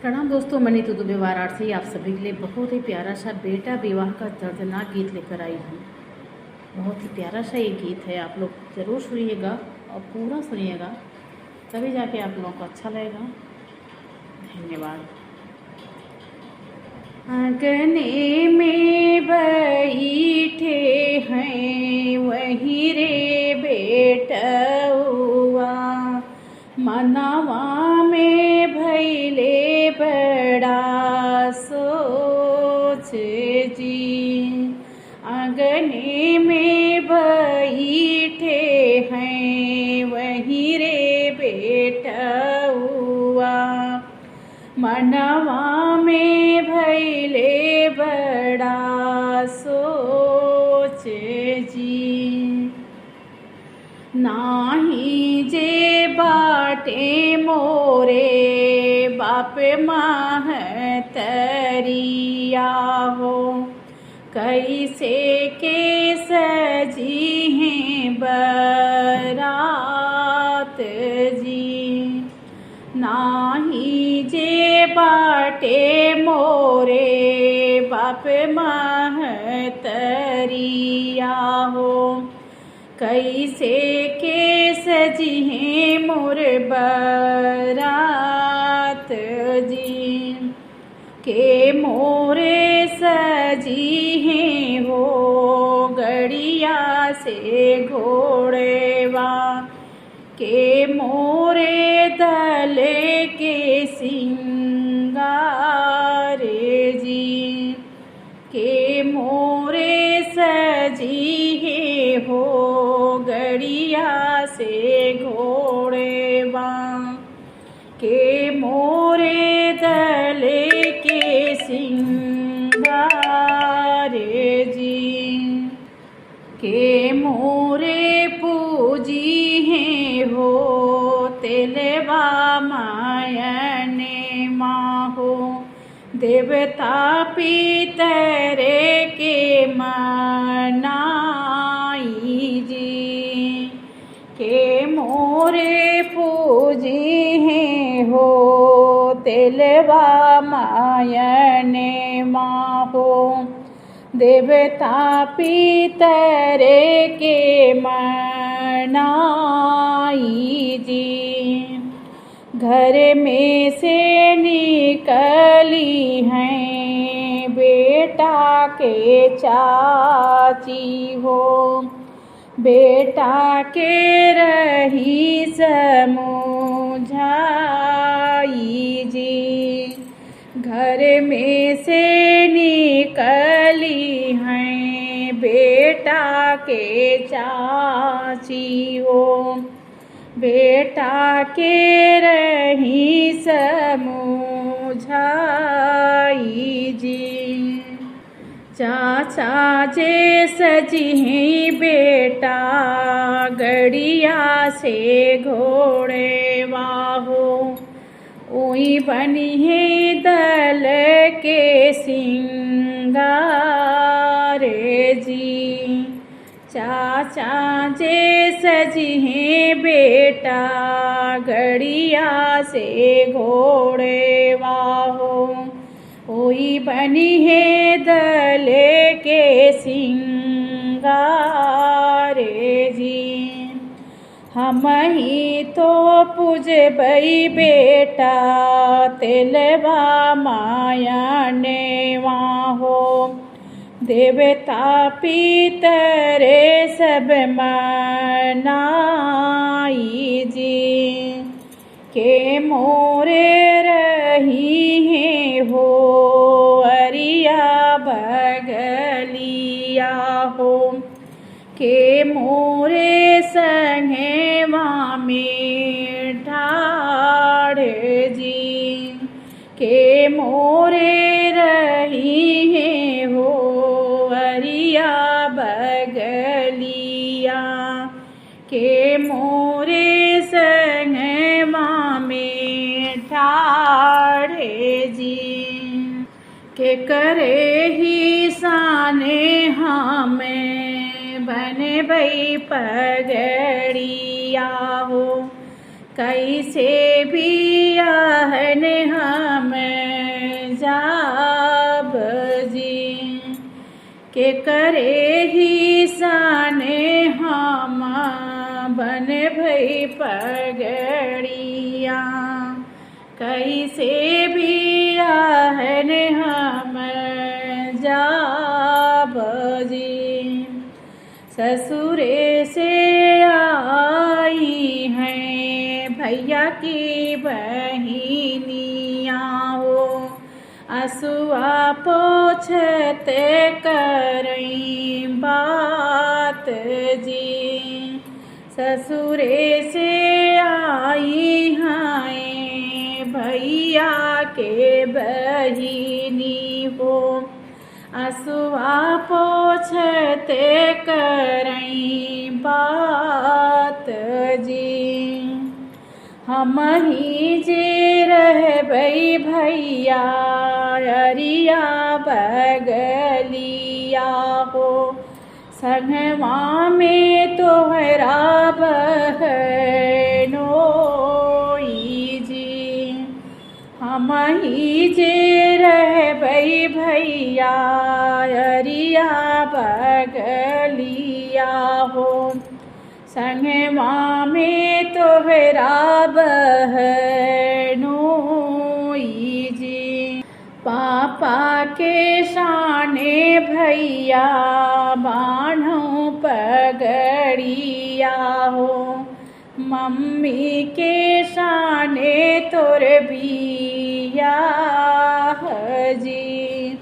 प्रणाम दोस्तों, मैं नीतू दुबे वाराणसी आप सभी के लिए बहुत ही प्यारा सा बेटा विवाह का दर्दनाक गीत लेकर आई हूँ। बहुत ही प्यारा सा ये गीत है, आप लोग ज़रूर सुनिएगा और पूरा सुनिएगा, तभी जाके आप लोगों को अच्छा लगेगा। धन्यवाद। आंगने में बैठे हैं वही रे बेटउआ, मनवा में भैले बड़ा सोच जी। आंगने में बैठे हैं वही रे बेटउआ, मनवा में भैले बड़ा सोच जी। नाही जे बाटे मोरे बाप महतरिया हो, कैसे के सजी हैं बरात जी। नाही जे बाटे मोरे बाप महतरिया हो, कैसे के सजी हैं मोर बरात जी। के मोरे सजी हैं हो गड़िया से घोड़ेवा, के मोरे दले के सिंगार जी। के मोरे सजी है हो गड़िया से घोड़ेवा, के मोरे दले के सिंगार जी। के मोरे पूजी है हो तेलवा मायने माहो, देवता पितरे के मनाई जी। के मोरे पूजी हैं हो तेलवा मायने माहो, देवता पितरे के मनाई जी। घर में से निकली हैं बेटा के चाची हो, बेटा के रही समझाई जी। घर में से निकली हैं बेटा के चाची हो, बेटा के रही समझाई जी। चाचा जे सजी हैं बेटा गड़िया से घोड़े वाहो, ओई बनी है दल के सिंगार जी। चाचा जे सजी हैं बेटा गड़िया से घोड़े वाहो, ओई बनी है दले के सिंगार जी। हम ही तो पूजबई बेटा तेलवा मायने वाहो, देवता पितरे सब मनाई जी। के मोरे रही हैं हो अरिया बगलिया हो, के मोरे संगे में ठाड़ जी। के मोरे रही हैं हो अरिया बगलिया, के मोरे संगे में ठाड़ जी। के करे ही साने हमें बने बई पगड़िया हो, कैसे भी आहन हम के करे ही साने हम बन भई पगड़िया, कैसे भी आहन हम जाब जी। ससुरे से आई हैं भैया की बहिनिया हो, असुआ पोछते करई बात जी। ससुरे से आई हैं भैया के बहिनी हो, असुआ पोछते करई बात जी। हम ही जे रहबई भैया अरिया बगलिया हो, संगवा में तोहरा बहनोई जी। हम ही जे रहबई भैया अरिया बगलिया हो, संगवा में तोहरा बहनोई जी। पापा के शाने भैया बान्हों पगड़िया हो, मम्मी के शाने तोर बिया जी।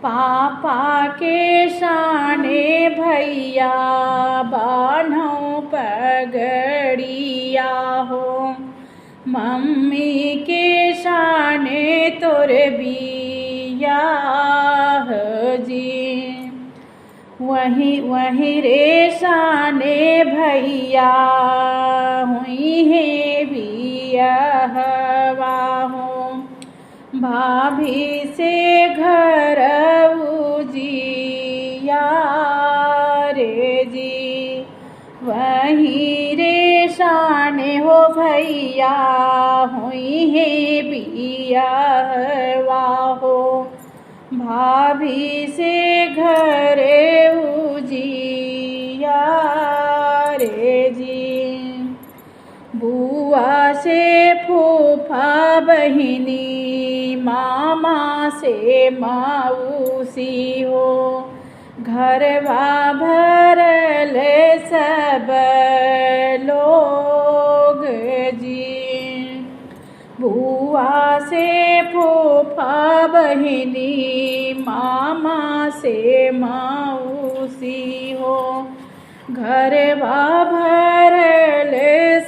पापा के शाने भैया बान्हों पगड़िया हो, मम्मी के शाने तोर बिया जी। वहीं रे शाने भैया हुई है बियाहवा हो, भाभी से घर उजिया रे जी। वहीं रे शाने हो भैया हुई है बियाहवा हो, भाभी से घर उजिया रे जी। बुआ से फूफा बहिनी मामा से मौसी हो, घरवा भरल सब लोग जी। बुआ से फूफा बहिनी मामा से मौसी हो, घरवा भरल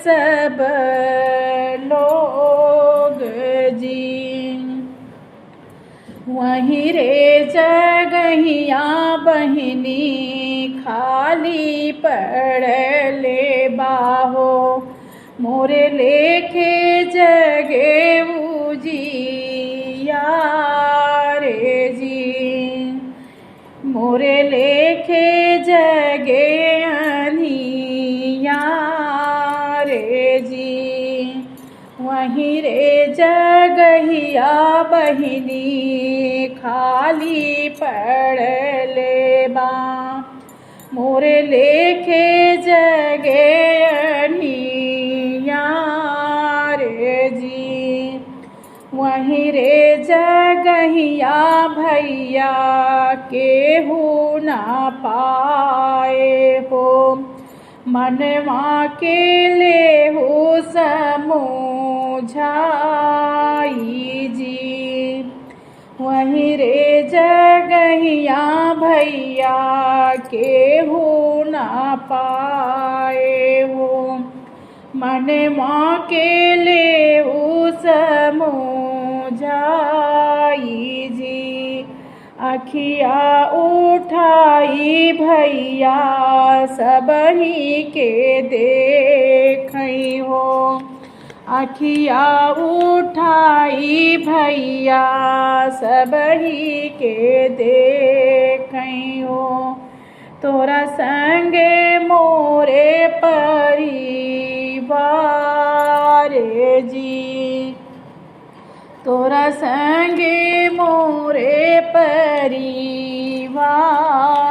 सब लोग जी। वहीं रे जगहिया बहिनी खाली पड़ले बाहो, मोरे लेखे जगे उजिया रे जी। मोरे लेखे जगे अनिया रे जी। वहीं रे जगहिया बहिनी खाली पड़ले बा, मोरे लेखे जगे अनिया रे जी। वहीं रे जगहिया भैया केहू ना पाए हो, मनवा के लेहू समझाई जी। वहीं रे जगहिया भैया केहू ना पाए हो, मनवा के लेहू समझाई जी। अखिया उठाई भैया सबही के देखई हो, अखिया उठाई भैया सबही के देखई हो। तोरा संगे मोरे परिवार जी, तोरा संगे मोरे परिवार विवाह